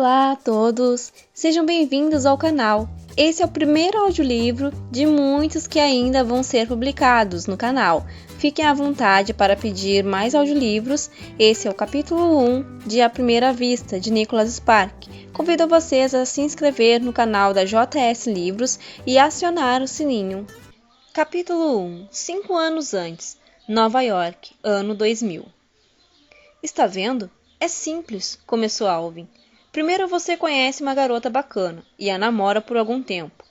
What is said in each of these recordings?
Olá a todos! Sejam bem-vindos ao canal. Esse é o primeiro audiolivro de muitos que ainda vão ser publicados no canal. Fiquem à vontade para pedir mais audiolivros. Esse é o capítulo 1 de A Primeira Vista, de Nicholas Sparks. Convido vocês a se inscrever no canal da JS Livros e acionar o sininho. Capítulo 1 5 anos antes, Nova York, ano 2000. Está vendo? É simples, começou Alvin. Primeiro você conhece uma garota bacana e a namora por algum tempo.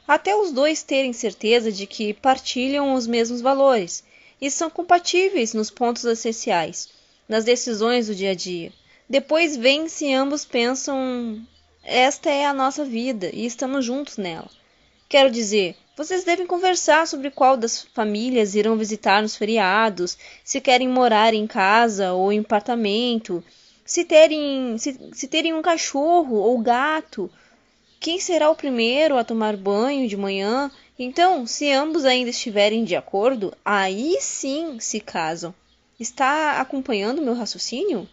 Até os dois terem certeza de que partilham os mesmos valores e são compatíveis nos pontos essenciais, nas decisões do dia a dia. Depois vem se ambos pensam, esta é a nossa vida e estamos juntos nela. Quero dizer, vocês devem conversar sobre qual das famílias irão visitar nos feriados, se querem morar em casa ou em apartamento, se terem um cachorro ou gato, quem será o primeiro a tomar banho de manhã. Então, se ambos ainda estiverem de acordo, aí sim se casam. Está acompanhando meu raciocínio?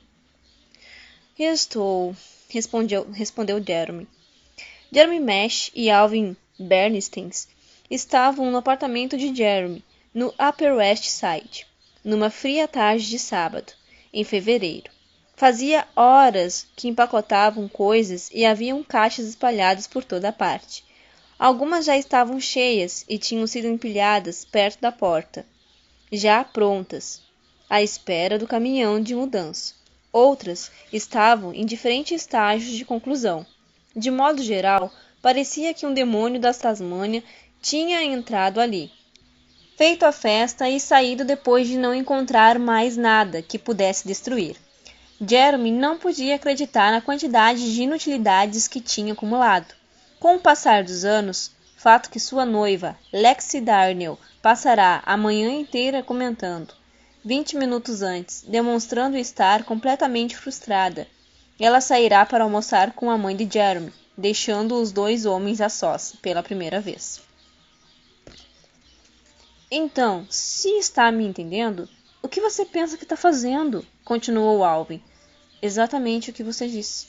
Estou, respondeu Jeremy. Jeremy Mesh e Alvin Bernstein estavam no apartamento de Jeremy, no Upper West Side, numa fria tarde de sábado, em fevereiro. Fazia horas que empacotavam coisas e haviam caixas espalhadas por toda a parte. Algumas já estavam cheias e tinham sido empilhadas perto da porta, já prontas, à espera do caminhão de mudança. Outras estavam em diferentes estágios de conclusão. De modo geral, parecia que um demônio da Tasmânia tinha entrado ali, feito a festa e saído depois de não encontrar mais nada que pudesse destruir. Jeremy não podia acreditar na quantidade de inutilidades que tinha acumulado. Com o passar dos anos, fato que sua noiva, Lexi Darnell, passará a manhã inteira comentando, 20 minutos antes, demonstrando estar completamente frustrada. Ela sairá para almoçar com a mãe de Jeremy, deixando os dois homens a sós, pela primeira vez. Então, se está me entendendo, o que você pensa que está fazendo? Continuou Alvin. Exatamente o que você disse.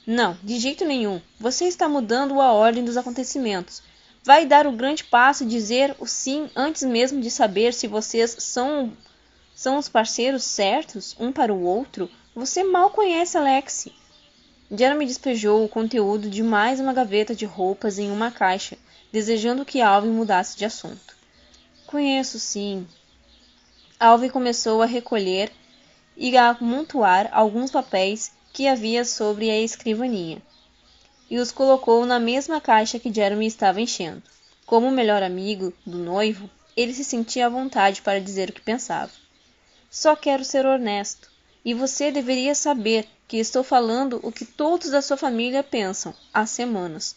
Não, de jeito nenhum. Você está mudando a ordem dos acontecimentos. Vai dar o grande passo e dizer o sim antes mesmo de saber se vocês são os parceiros certos um para o outro. Você mal conhece Alexi. Jeremy despejou o conteúdo de mais uma gaveta de roupas em uma caixa, desejando que Alvin mudasse de assunto. Conheço, sim. Alvin começou a recolher e a amontoar alguns papéis que havia sobre a escrivaninha, e os colocou na mesma caixa que Jeremy estava enchendo. Como o melhor amigo do noivo, ele se sentia à vontade para dizer o que pensava. Só quero ser honesto, e você deveria saber que estou falando o que todos da sua família pensam há semanas.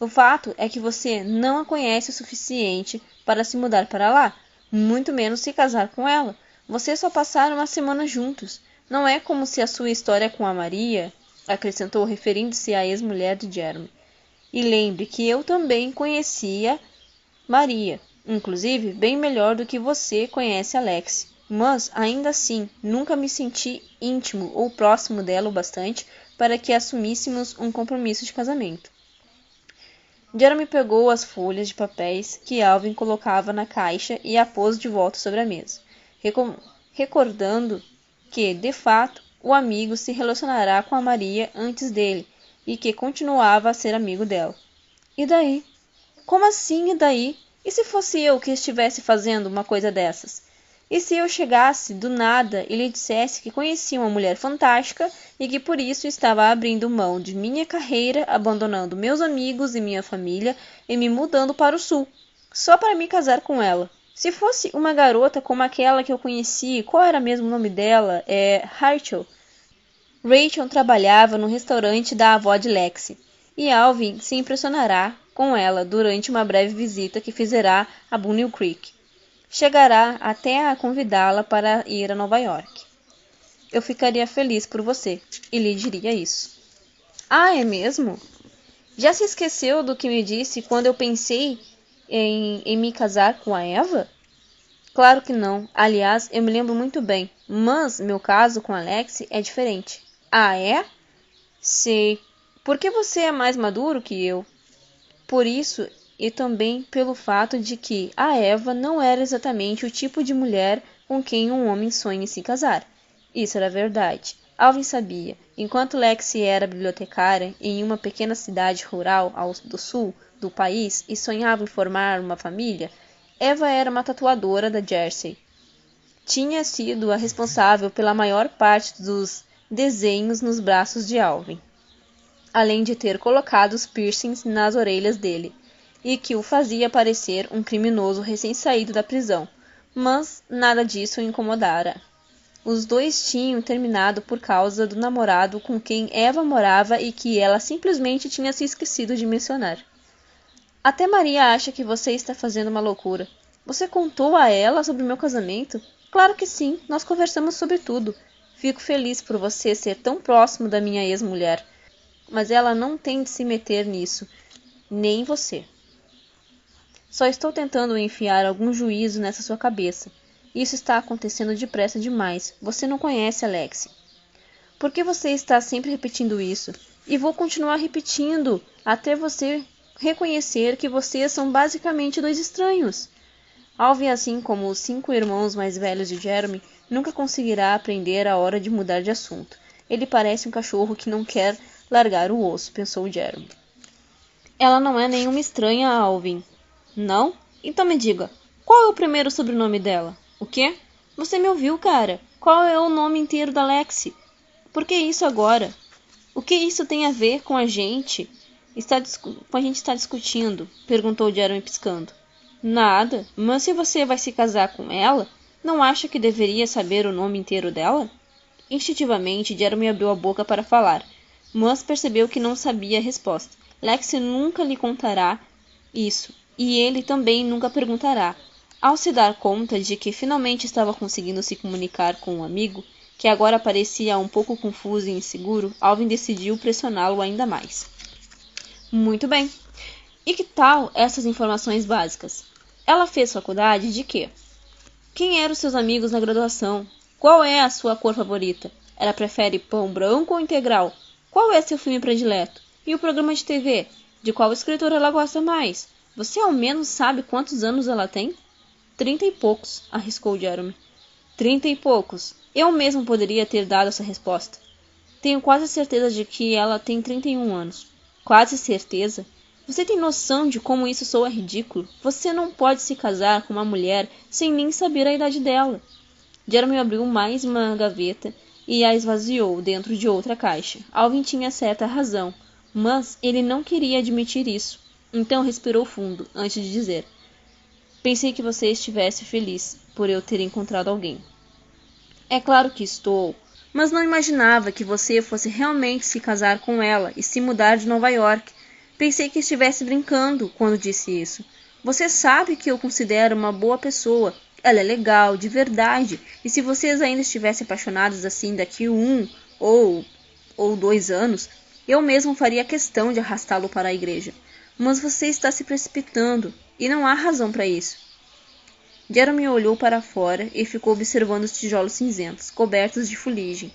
O fato é que você não a conhece o suficiente para se mudar para lá, muito menos se casar com ela. Vocês só passaram uma semana juntos. Não é como se a sua história com a Maria, acrescentou referindo-se à ex-mulher de Jeremy. E lembre que eu também conhecia Maria, inclusive bem melhor do que você conhece Alex. Mas, ainda assim, nunca me senti íntimo ou próximo dela o bastante para que assumíssemos um compromisso de casamento. Jeremy pegou as folhas de papéis que Alvin colocava na caixa e a pôs de volta sobre a mesa, recordando que, de fato, o amigo se relacionará com a Maria antes dele e que continuava a ser amigo dela. E daí? Como assim, e daí? E se fosse eu que estivesse fazendo uma coisa dessas? E se eu chegasse do nada e lhe dissesse que conhecia uma mulher fantástica e que por isso estava abrindo mão de minha carreira, abandonando meus amigos e minha família e me mudando para o sul, só para me casar com ela? Se fosse uma garota como aquela que eu conheci, qual era mesmo o nome dela? Rachel. Rachel trabalhava no restaurante da avó de Lexi, e Alvin se impressionará com ela durante uma breve visita que fizerá a Bunnell Creek. Chegará até a convidá-la para ir a Nova York. Eu ficaria feliz por você, e lhe diria isso. Ah, é mesmo? Já se esqueceu do que me disse quando eu pensei em me casar com a Eva? Claro que não. Aliás, eu me lembro muito bem. Mas meu caso com Alex é diferente. Ah, é? Sei. Porque você é mais maduro que eu. Por isso, e também pelo fato de que a Eva não era exatamente o tipo de mulher com quem um homem sonha em se casar. Isso era verdade. Alvin sabia. Enquanto Lexi era bibliotecária em uma pequena cidade rural do sul do país e sonhava em formar uma família, Eva era uma tatuadora da Jersey. Tinha sido a responsável pela maior parte dos desenhos nos braços de Alvin, além de ter colocado os piercings nas orelhas dele, e que o fazia parecer um criminoso recém-saído da prisão, mas nada disso o incomodara. Os dois tinham terminado por causa do namorado com quem Eva morava e que ela simplesmente tinha se esquecido de mencionar. Até Maria acha que você está fazendo uma loucura. Você contou a ela sobre o meu casamento? Claro que sim, nós conversamos sobre tudo. Fico feliz por você ser tão próximo da minha ex-mulher. Mas ela não tem de se meter nisso, nem você. Só estou tentando enfiar algum juízo nessa sua cabeça. Isso está acontecendo depressa demais. Você não conhece Alexi. Por que você está sempre repetindo isso? E vou continuar repetindo até você reconhecer que vocês são basicamente dois estranhos. Alvin, assim como os 5 irmãos mais velhos de Jeremy, nunca conseguirá aprender a hora de mudar de assunto. Ele parece um cachorro que não quer largar o osso, pensou Jeremy. Ela não é nenhuma estranha, Alvin. Não? Então me diga, qual é o primeiro sobrenome dela? O quê? Você me ouviu, cara? Qual é o nome inteiro da Lexi? Por que isso agora? O que isso tem a ver com a gente? Está discutindo? Perguntou Jeremy piscando. Nada, mas se você vai se casar com ela, não acha que deveria saber o nome inteiro dela? Instintivamente, Jeremy abriu a boca para falar, mas percebeu que não sabia a resposta. Lexi nunca lhe contará isso, e ele também nunca perguntará. Ao se dar conta de que finalmente estava conseguindo se comunicar com um amigo, que agora parecia um pouco confuso e inseguro, Alvin decidiu pressioná-lo ainda mais. Muito bem. E que tal essas informações básicas? Ela fez faculdade de quê? Quem eram seus amigos na graduação? Qual é a sua cor favorita? Ela prefere pão branco ou integral? Qual é seu filme predileto? E o programa de TV? De qual escritor ela gosta mais? Você ao menos sabe quantos anos ela tem? 30 e poucos, arriscou Jeremy. 30 e poucos. Eu mesmo poderia ter dado essa resposta. Tenho quase certeza de que ela tem 31 anos. Quase certeza? Você tem noção de como isso soa ridículo? Você não pode se casar com uma mulher sem nem saber a idade dela. Jeremy abriu mais uma gaveta e a esvaziou dentro de outra caixa. Alvin tinha certa razão, mas ele não queria admitir isso. Então respirou fundo, antes de dizer: Pensei que você estivesse feliz por eu ter encontrado alguém. É claro que estou, mas não imaginava que você fosse realmente se casar com ela e se mudar de Nova York. Pensei que estivesse brincando quando disse isso. Você sabe que eu considero uma boa pessoa. Ela é legal, de verdade. E se vocês ainda estivessem apaixonados assim daqui 1 ou 2 anos, eu mesmo faria questão de arrastá-lo para a igreja. Mas você está se precipitando, e não há razão para isso. Jeremy olhou para fora e ficou observando os tijolos cinzentos, cobertos de fuligem,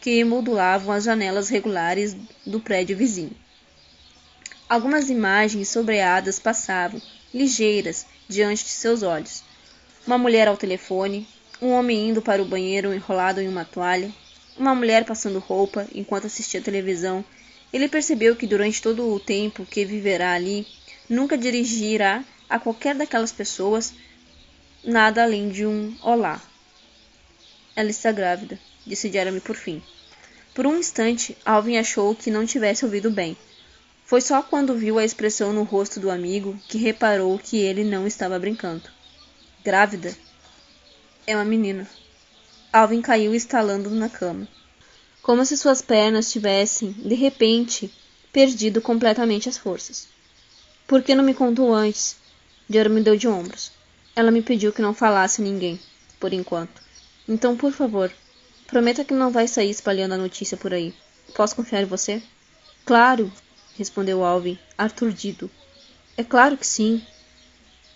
que molduravam as janelas regulares do prédio vizinho. Algumas imagens sobreadas passavam, ligeiras, diante de seus olhos. Uma mulher ao telefone, um homem indo para o banheiro enrolado em uma toalha, uma mulher passando roupa enquanto assistia televisão. Ele percebeu que durante todo o tempo que viverá ali, nunca dirigirá a qualquer daquelas pessoas nada além de um olá. Ela está grávida, disse Jeremy por fim. Por um instante, Alvin achou que não tivesse ouvido bem. Foi só quando viu a expressão no rosto do amigo que reparou que ele não estava brincando. Grávida? É uma menina. Alvin caiu estalando na cama, como se suas pernas tivessem, de repente, perdido completamente as forças. Por que não me contou antes? Jeremy deu de ombros. Ela me pediu que não falasse a ninguém, por enquanto. Então, por favor, prometa que não vai sair espalhando a notícia por aí. Posso confiar em você? Claro, respondeu Alvin, aturdido. É claro que sim.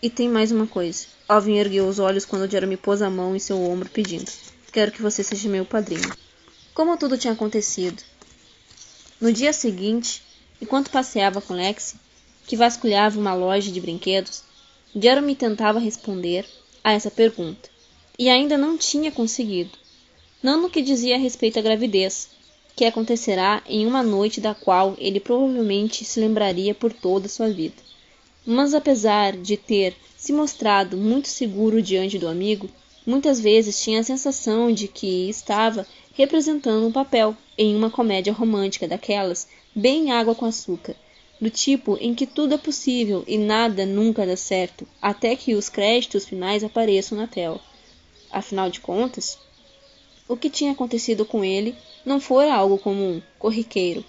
E tem mais uma coisa. Alvin ergueu os olhos quando Jeremy pôs a mão em seu ombro, pedindo: Quero que você seja meu padrinho. Como tudo tinha acontecido. No dia seguinte, Enquanto passeava com Lexi, que vasculhava uma loja de brinquedos, Jeremy tentava responder a essa pergunta, e ainda não tinha conseguido. Não no que dizia a respeito à gravidez, que acontecerá em uma noite da qual ele provavelmente se lembraria por toda a sua vida. Mas apesar de ter se mostrado muito seguro diante do amigo, muitas vezes tinha a sensação de que estava representando um papel em uma comédia romântica daquelas bem água com açúcar, do tipo em que tudo é possível e nada nunca dá certo, até que os créditos finais apareçam na tela. Afinal de contas, o que tinha acontecido com ele não fora algo comum, corriqueiro.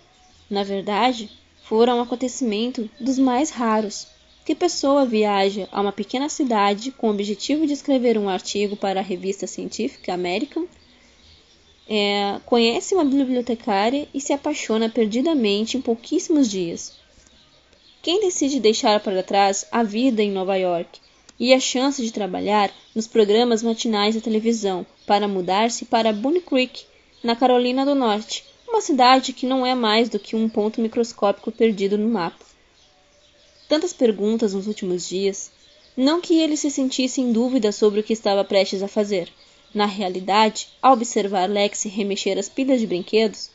Na verdade, fora um acontecimento dos mais raros. Que pessoa viaja a uma pequena cidade com o objetivo de escrever um artigo para a revista científica American, conhece uma bibliotecária e se apaixona perdidamente em pouquíssimos dias? Quem decide deixar para trás a vida em Nova York e a chance de trabalhar nos programas matinais da televisão para mudar-se para Bonnie Creek, na Carolina do Norte, uma cidade que não é mais do que um ponto microscópico perdido no mapa? Tantas perguntas nos últimos dias, não que ele se sentisse em dúvida sobre o que estava prestes a fazer. Na realidade, ao observar Lexi remexer as pilhas de brinquedos,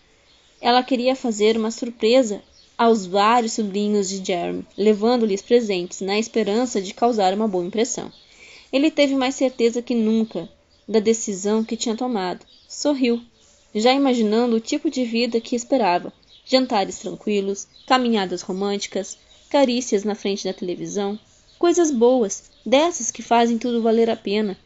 ela queria fazer uma surpresa aos vários sobrinhos de Jeremy, levando-lhes presentes, na esperança de causar uma boa impressão. Ele teve mais certeza que nunca da decisão que tinha tomado. Sorriu, já imaginando o tipo de vida que esperava: jantares tranquilos, caminhadas românticas, carícias na frente da televisão, coisas boas, dessas que fazem tudo valer a pena.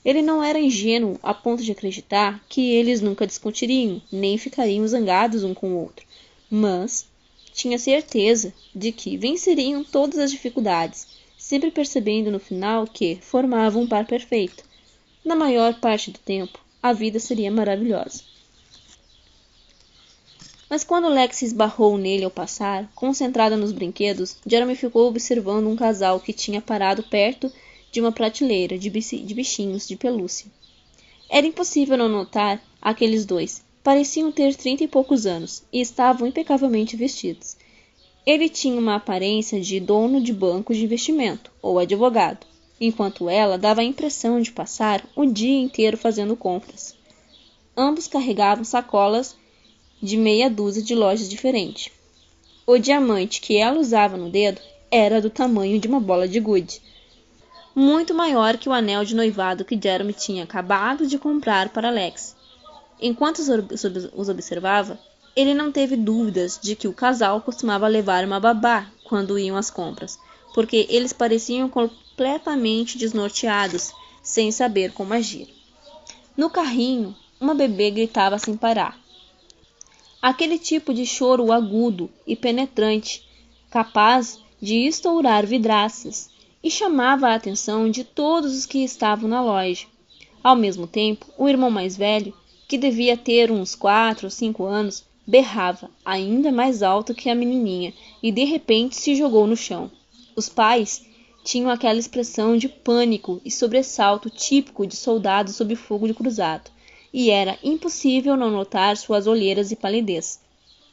Ele não era ingênuo a ponto de acreditar que eles nunca discutiriam, nem ficariam zangados um com o outro, mas tinha certeza de que venceriam todas as dificuldades, sempre percebendo no final que formavam um par perfeito. Na maior parte do tempo, a vida seria maravilhosa. Mas quando Lexi esbarrou nele ao passar, concentrada nos brinquedos, Jeremy ficou observando um casal que tinha parado perto de uma prateleira de bichinhos de pelúcia. Era impossível não notar aqueles dois. Pareciam ter 30 e poucos anos e estavam impecavelmente vestidos. Ele tinha uma aparência de dono de banco de investimento ou advogado, enquanto ela dava a impressão de passar o dia inteiro fazendo compras. Ambos carregavam sacolas de meia dúzia de lojas diferentes. O diamante que ela usava no dedo era do tamanho de uma bola de gude, muito maior que o anel de noivado que Jeremy tinha acabado de comprar para Alex. Enquanto os observava, ele não teve dúvidas de que o casal costumava levar uma babá quando iam às compras, porque eles pareciam completamente desnorteados, sem saber como agir. No carrinho, uma bebê gritava sem parar. Aquele tipo de choro agudo e penetrante, capaz de estourar vidraças, e chamava a atenção de todos os que estavam na loja. Ao mesmo tempo, o irmão mais velho, que devia ter uns 4 ou 5 anos, berrava ainda mais alto que a menininha e de repente se jogou no chão. Os pais tinham aquela expressão de pânico e sobressalto típico de soldados sob fogo de cruzado, e era impossível não notar suas olheiras e palidez.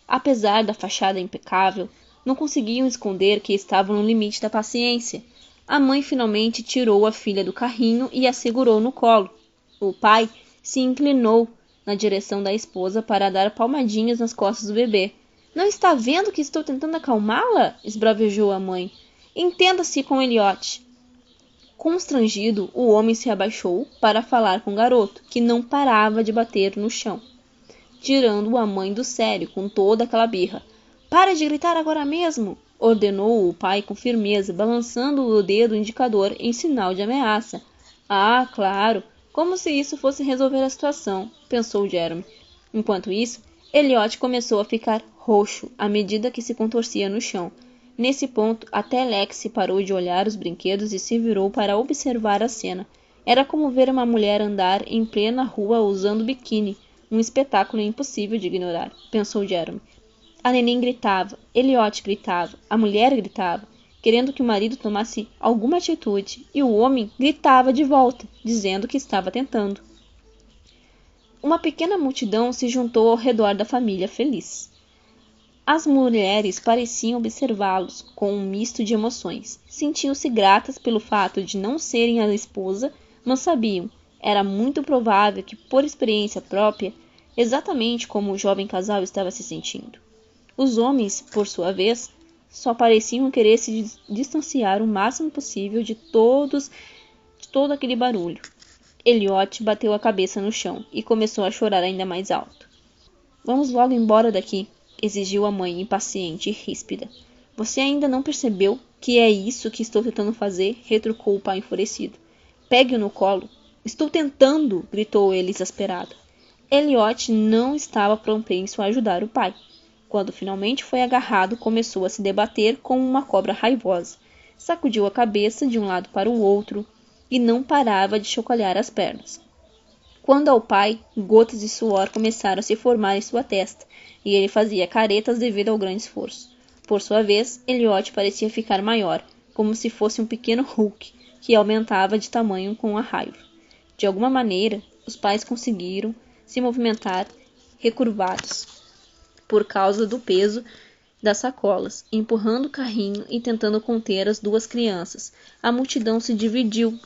Apesar da fachada impecável, não conseguiam esconder que estavam no limite da paciência. A mãe finalmente tirou a filha do carrinho e a segurou no colo. O pai se inclinou na direção da esposa para dar palmadinhas nas costas do bebê. Não está vendo que estou tentando acalmá-la? Esbravejou a mãe. Entenda-se com Elliot. Constrangido, o homem se abaixou para falar com o garoto, que não parava de bater no chão, tirando a mãe do sério com toda aquela birra. Pare de gritar agora mesmo! Ordenou o pai com firmeza, balançando o dedo indicador em sinal de ameaça. Ah, claro, como se isso fosse resolver a situação, pensou Jeremy. Enquanto isso, Elliot começou a ficar roxo à medida que se contorcia no chão. Nesse ponto, até Lexi parou de olhar os brinquedos e se virou para observar a cena. Era como ver uma mulher andar em plena rua usando biquíni, um espetáculo impossível de ignorar, pensou Jeremy. A neném gritava, Elliot gritava, a mulher gritava, querendo que o marido tomasse alguma atitude, e o homem gritava de volta, dizendo que estava tentando. Uma pequena multidão se juntou ao redor da família feliz. As mulheres pareciam observá-los com um misto de emoções. Sentiam-se gratas pelo fato de não serem a esposa, mas sabiam, era muito provável que, por experiência própria, exatamente como o jovem casal estava se sentindo. Os homens, por sua vez, só pareciam querer se distanciar o máximo possível de todo aquele barulho. Elliot bateu a cabeça no chão e começou a chorar ainda mais alto. Vamos logo embora daqui, exigiu a mãe impaciente e ríspida. Você ainda não percebeu que é isso que estou tentando fazer? Retrucou o pai enfurecido. Pegue-o no colo. Estou tentando, gritou ele exasperado. Elliot não estava propenso a ajudar o pai. Quando finalmente foi agarrado, começou a se debater como uma cobra raivosa. Sacudiu a cabeça de um lado para o outro e não parava de chocalhar as pernas. Quando ao pai, gotas de suor começaram a se formar em sua testa, e ele fazia caretas devido ao grande esforço. Por sua vez, Elliot parecia ficar maior, como se fosse um pequeno Hulk, que aumentava de tamanho com a raiva. De alguma maneira, os pais conseguiram se movimentar recurvados, por causa do peso das sacolas, empurrando o carrinho e tentando conter as duas crianças. A multidão se dividiu,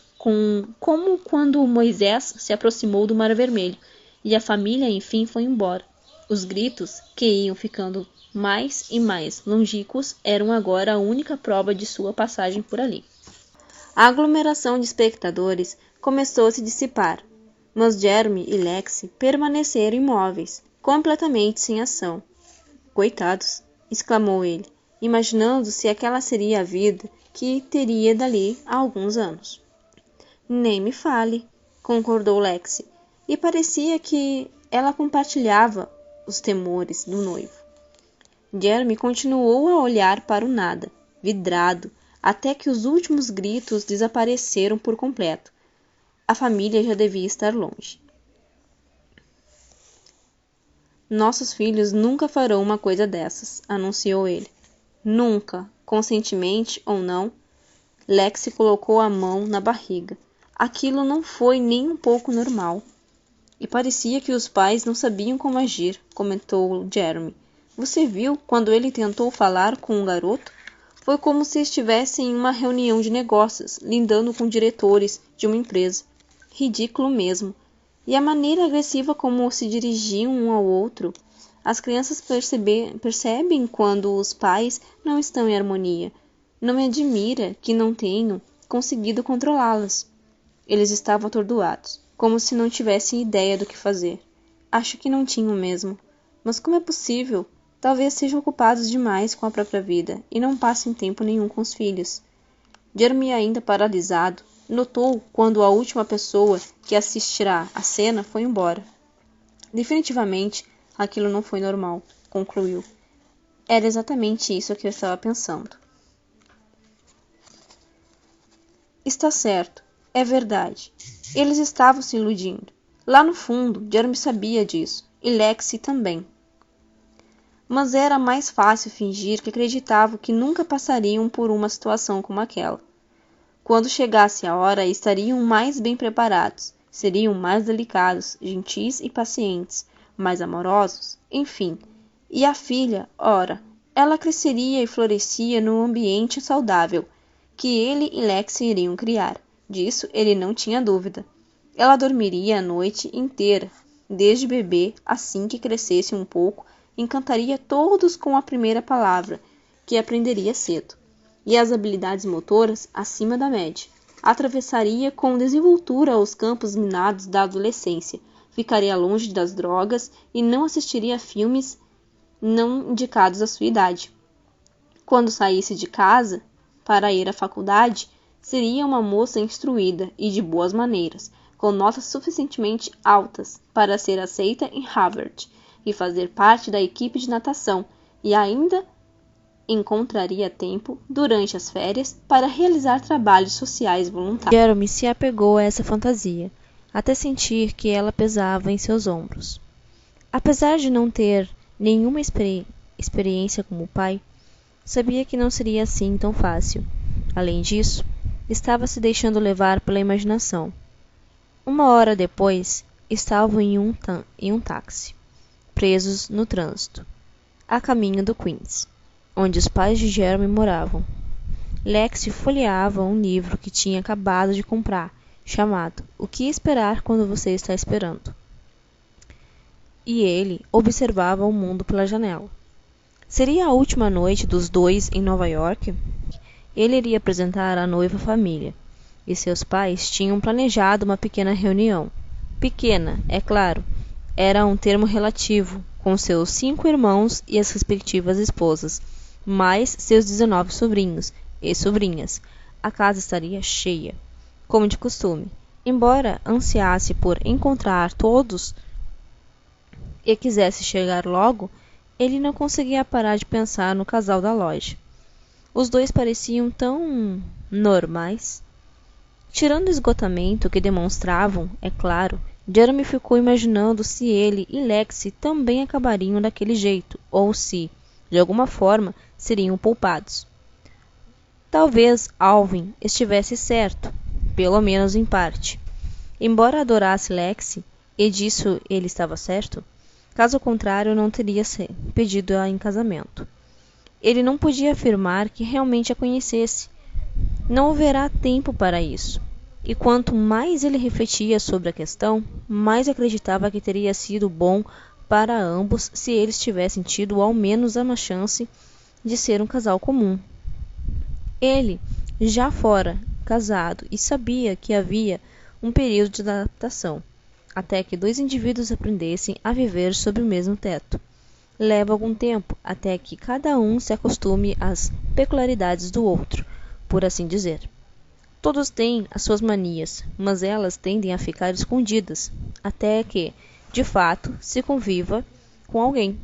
como quando Moisés se aproximou do Mar Vermelho, e a família enfim foi embora. Os gritos, que iam ficando mais e mais longínquos, eram agora a única prova de sua passagem por ali. A aglomeração de espectadores começou a se dissipar, mas Jeremy e Lexi permaneceram imóveis, completamente sem ação. Coitados, exclamou ele, imaginando se aquela seria a vida que teria dali a alguns anos. Nem me fale, concordou Lexi, e parecia que ela compartilhava os temores do noivo. Jeremy continuou a olhar para o nada, vidrado, até que os últimos gritos desapareceram por completo. A família já devia estar longe. Nossos filhos nunca farão uma coisa dessas, anunciou ele. Nunca, conscientemente ou não. Lexi colocou a mão na barriga. Aquilo não foi nem um pouco normal. E parecia que os pais não sabiam como agir, comentou Jeremy. Você viu quando ele tentou falar com o garoto? Foi como se estivesse em uma reunião de negócios, lidando com diretores de uma empresa. Ridículo mesmo. E a maneira agressiva como se dirigiam um ao outro. As crianças percebem quando os pais não estão em harmonia. Não me admira que não tenham conseguido controlá-las. Eles estavam atordoados, como se não tivessem ideia do que fazer. Acho que não tinham mesmo. Mas como é possível? Talvez sejam ocupados demais com a própria vida e não passem tempo nenhum com os filhos. Jeremy, ainda paralisado, notou quando a última pessoa que assistirá à cena foi embora. Definitivamente, aquilo não foi normal, concluiu. Era exatamente isso que eu estava pensando. Está certo, é verdade. Eles estavam se iludindo. Lá no fundo, Jeremy sabia disso, e Lexi também. Mas era mais fácil fingir que acreditavam que nunca passariam por uma situação como aquela. Quando chegasse a hora, estariam mais bem preparados, seriam mais delicados, gentis e pacientes, mais amorosos, enfim. E a filha, ora, ela cresceria e florescia num ambiente saudável, que ele e Lexi iriam criar. Disso ele não tinha dúvida. Ela dormiria a noite inteira, desde bebê, assim que crescesse um pouco, encantaria todos com a primeira palavra, que aprenderia cedo. E as habilidades motoras acima da média. Atravessaria com desenvoltura os campos minados da adolescência, ficaria longe das drogas e não assistiria a filmes não indicados à sua idade. Quando saísse de casa para ir à faculdade, seria uma moça instruída e de boas maneiras, com notas suficientemente altas para ser aceita em Harvard e fazer parte da equipe de natação, e ainda encontraria tempo, durante as férias, para realizar trabalhos sociais voluntários. Jeremy se apegou a essa fantasia, até sentir que ela pesava em seus ombros. Apesar de não ter nenhuma experiência como pai, sabia que não seria assim tão fácil. Além disso, estava se deixando levar pela imaginação. 1 hora depois, estavam em um táxi, presos no trânsito. a caminho do Queens, onde os pais de Jeremy moravam. Lexi folheava um livro que tinha acabado de comprar, chamado O que Esperar Quando Você Está Esperando. E ele observava o mundo pela janela. Seria a última noite dos dois em Nova York? Ele iria apresentar a noiva à família, e seus pais tinham planejado uma pequena reunião. Pequena, é claro, era um termo relativo, com seus 5 irmãos e as respectivas esposas, mais seus 19 sobrinhos e sobrinhas. A casa estaria cheia, como de costume. Embora ansiasse por encontrar todos e quisesse chegar logo, ele não conseguia parar de pensar no casal da loja. Os dois pareciam tão normais. Tirando o esgotamento que demonstravam, é claro, Jeremy ficou imaginando se ele e Lexi também acabariam daquele jeito, ou se, de alguma forma, seriam poupados. Talvez Alvin estivesse certo, pelo menos em parte. Embora adorasse Lexi, e disso ele estava certo, caso contrário não teria pedido-a em casamento. Ele não podia afirmar que realmente a conhecesse. Não haverá tempo para isso. E quanto mais ele refletia sobre a questão, mais acreditava que teria sido bom para ambos se eles tivessem tido ao menos uma chance de ser um casal comum. Ele já fora casado e sabia que havia um período de adaptação, até que 2 indivíduos aprendessem a viver sob o mesmo teto. Leva algum tempo até que cada um se acostume às peculiaridades do outro, por assim dizer. Todos têm as suas manias, mas elas tendem a ficar escondidas, até que, de fato, se conviva com alguém.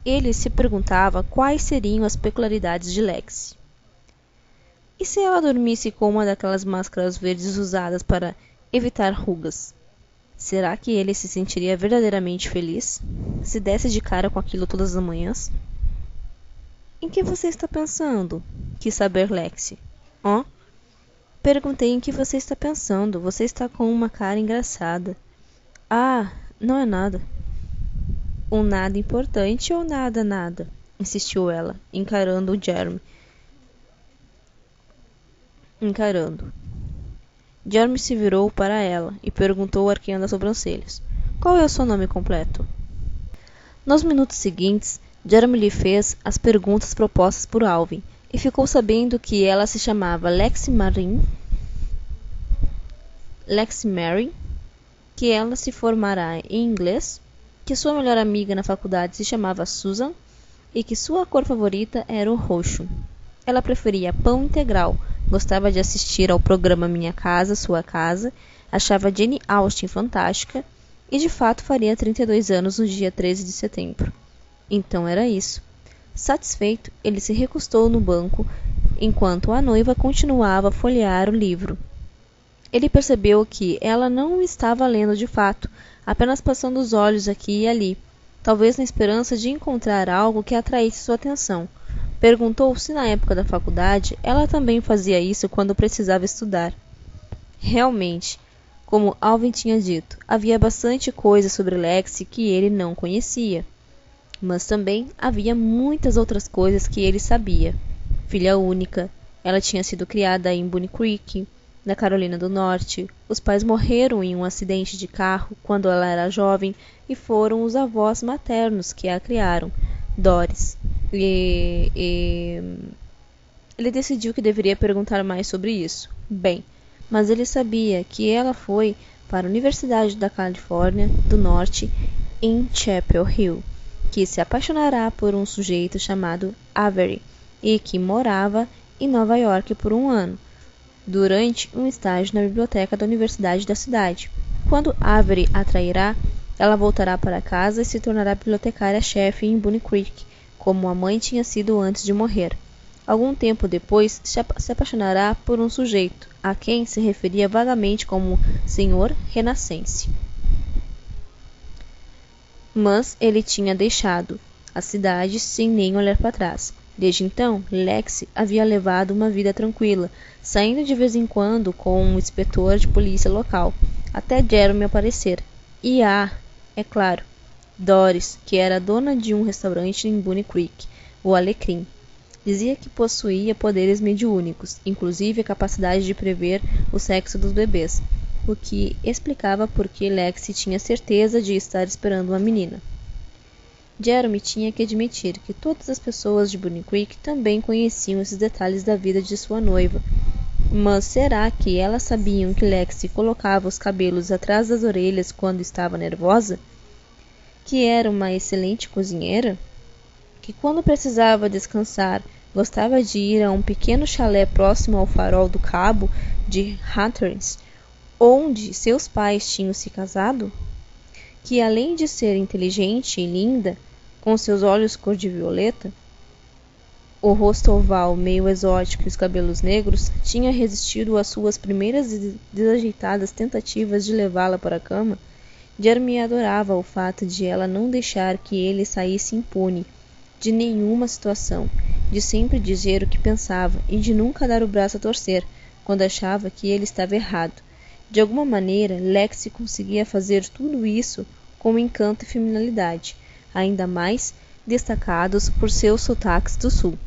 Ele se perguntava quais seriam as peculiaridades de Lexi. E se ela dormisse com uma daquelas máscaras verdes usadas para evitar rugas? Será que ele se sentiria verdadeiramente feliz se desse de cara com aquilo todas as manhãs? Em que você está pensando? Quis saber Lexi. Hã? Perguntei em que você está pensando. Você está com uma cara engraçada. Ah, não é nada. Um nada importante ou nada, nada? Insistiu ela, encarando o Jeremy. Jeremy se virou para ela e perguntou arqueando as sobrancelhas. Qual é o seu nome completo? Nos minutos seguintes, Jeremy lhe fez as perguntas propostas por Alvin e ficou sabendo que ela se chamava Lexi Mary, que ela se formará em inglês, que sua melhor amiga na faculdade se chamava Susan e que sua cor favorita era o roxo. Ela preferia pão integral, gostava de assistir ao programa Minha Casa, Sua Casa, achava Jane Austen fantástica e de fato faria 32 anos no dia 13 de setembro. Então era isso. Satisfeito, ele se recostou no banco enquanto a noiva continuava a folhear o livro. Ele percebeu que ela não estava lendo de fato, apenas passando os olhos aqui e ali, talvez na esperança de encontrar algo que atraísse sua atenção. Perguntou se na época da faculdade ela também fazia isso quando precisava estudar. Realmente, como Alvin tinha dito, havia bastante coisa sobre Lexi que ele não conhecia. Mas também havia muitas outras coisas que ele sabia. Filha única, ela tinha sido criada em Bonnie Creek, na Carolina do Norte. Os pais morreram em um acidente de carro quando ela era jovem e foram os avós maternos que a criaram, Doris. Ele decidiu que deveria perguntar mais sobre isso. Bem, mas ele sabia que ela foi para a Universidade da Califórnia do Norte em Chapel Hill, que se apaixonará por um sujeito chamado Avery e que morava em Nova York por 1 ano, durante um estágio na biblioteca da universidade da cidade. Quando Avery a trairá, ela voltará para casa e se tornará bibliotecária-chefe em Bonnie Creek, como a mãe tinha sido antes de morrer. Algum tempo depois, se apaixonará por um sujeito, a quem se referia vagamente como Senhor Renascense. Mas ele tinha deixado a cidade sem nem olhar para trás. Desde então, Lexi havia levado uma vida tranquila, saindo de vez em quando com um inspetor de polícia local, até Jeremy aparecer. E é claro, Doris, que era dona de um restaurante em Bunny Creek, o Alecrim, dizia que possuía poderes mediúnicos, inclusive a capacidade de prever o sexo dos bebês, o que explicava por que Lexi tinha certeza de estar esperando uma menina. Jeremy tinha que admitir que todas as pessoas de Bunny Creek também conheciam esses detalhes da vida de sua noiva, mas será que elas sabiam que Lexi colocava os cabelos atrás das orelhas quando estava nervosa? Que era uma excelente cozinheira? Que quando precisava descansar, gostava de ir a um pequeno chalé próximo ao farol do Cabo de Hatteras, onde seus pais tinham se casado? Que além de ser inteligente e linda, com seus olhos cor de violeta, o rosto oval meio exótico e os cabelos negros, tinha resistido às suas primeiras desajeitadas tentativas de levá-la para a cama? Jeremy adorava o fato de ela não deixar que ele saísse impune de nenhuma situação, de sempre dizer o que pensava e de nunca dar o braço a torcer quando achava que ele estava errado. De alguma maneira, Lexi conseguia fazer tudo isso com encanto e feminilidade, ainda mais destacados por seus sotaques do sul.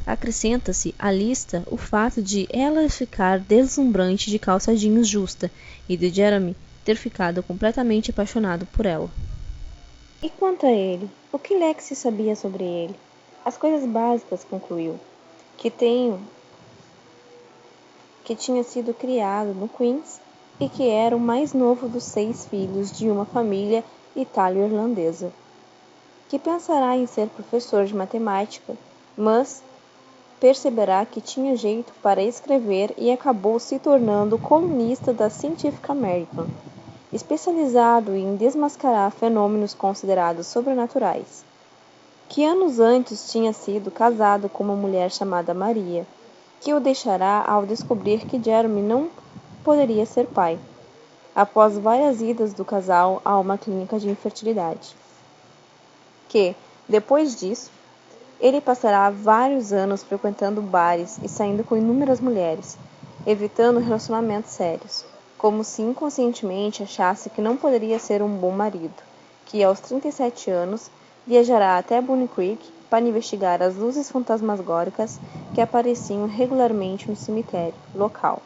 Acrescenta-se à lista o fato de ela ficar deslumbrante de calça jeans justa e de Jeremy ter ficado completamente apaixonado por ela. E quanto a ele, o que Lexi sabia sobre ele? As coisas básicas, concluiu, que tinha sido criado no Queens e que era o mais novo dos 6 filhos de uma família italo-irlandesa, que pensará em ser professor de matemática, mas perceberá que tinha jeito para escrever e acabou se tornando colunista da Scientific American, especializado em desmascarar fenômenos considerados sobrenaturais, que anos antes tinha sido casado com uma mulher chamada Maria, que o deixará ao descobrir que Jeremy não poderia ser pai, após várias idas do casal a uma clínica de infertilidade. Que, depois disso, ele passará vários anos frequentando bares e saindo com inúmeras mulheres, evitando relacionamentos sérios, como se inconscientemente achasse que não poderia ser um bom marido, que aos 37 anos viajará até Bunny Creek para investigar as luzes fantasmagóricas que apareciam regularmente no cemitério local,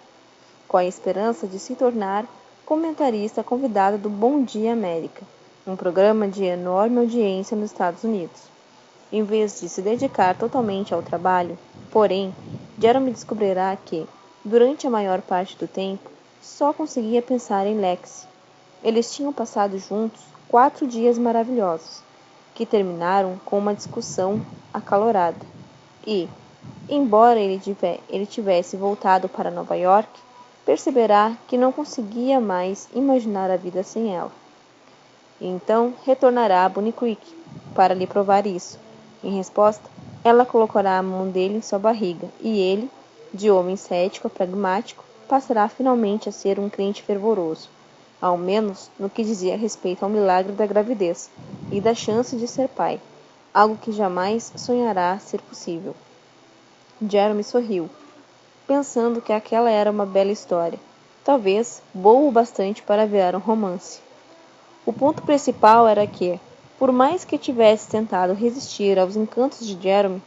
com a esperança de se tornar comentarista convidado do Bom Dia América, um programa de enorme audiência nos Estados Unidos. Em vez de se dedicar totalmente ao trabalho, porém, Jeremy descobrirá que, durante a maior parte do tempo, só conseguia pensar em Lexi. Eles tinham passado juntos 4 dias maravilhosos, que terminaram com uma discussão acalorada. E, embora ele tivesse voltado para Nova York, perceberá que não conseguia mais imaginar a vida sem ela. E então retornará a Bunny Creek para lhe provar isso. Em resposta, ela colocará a mão dele em sua barriga e ele, de homem cético a pragmático, passará finalmente a ser um crente fervoroso, ao menos no que dizia respeito ao milagre da gravidez e da chance de ser pai, algo que jamais sonhará ser possível. Jeremy sorriu, pensando que aquela era uma bela história, talvez boa o bastante para virar um romance. O ponto principal era que, por mais que tivesse tentado resistir aos encantos de Jeremy,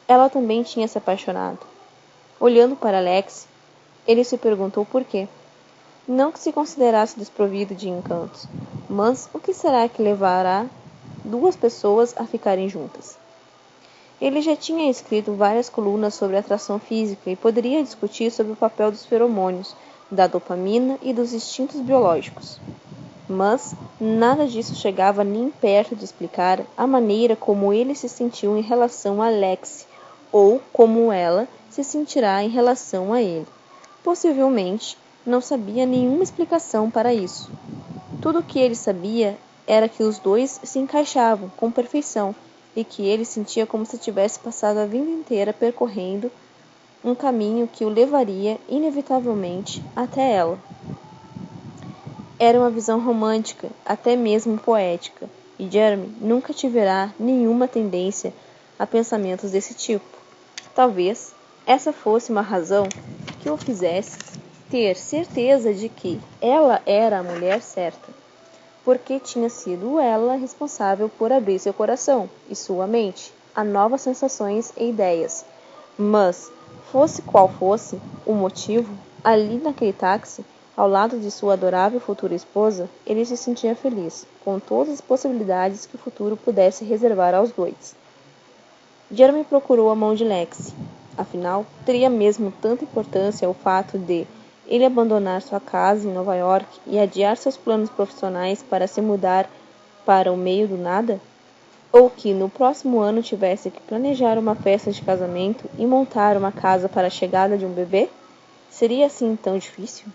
ela também tinha se apaixonado. Olhando para Lexi, ele se perguntou por quê. Não que se considerasse desprovido de encantos, mas o que será que levará 2 pessoas a ficarem juntas? Ele já tinha escrito várias colunas sobre atração física e poderia discutir sobre o papel dos feromônios, da dopamina e dos instintos biológicos. Mas nada disso chegava nem perto de explicar a maneira como ele se sentiu em relação a Lexi, ou como ela se sentirá em relação a ele. Possivelmente, não sabia nenhuma explicação para isso. Tudo o que ele sabia era que os dois se encaixavam com perfeição e que ele sentia como se tivesse passado a vida inteira percorrendo um caminho que o levaria inevitavelmente até ela. Era uma visão romântica, até mesmo poética, e Jeremy nunca tiverá nenhuma tendência a pensamentos desse tipo. Talvez essa fosse uma razão que o fizesse ter certeza de que ela era a mulher certa. porque tinha sido ela responsável por abrir seu coração e sua mente a novas sensações e ideias. Mas, fosse qual fosse o motivo, ali naquele táxi, ao lado de sua adorável futura esposa, ele se sentia feliz, com todas as possibilidades que o futuro pudesse reservar aos dois. Jeremy procurou a mão de Lexi. Afinal, teria mesmo tanta importância o fato de ele abandonar sua casa em Nova York e adiar seus planos profissionais para se mudar para o meio do nada? Ou que no próximo ano tivesse que planejar uma festa de casamento e montar uma casa para a chegada de um bebê? Seria assim tão difícil?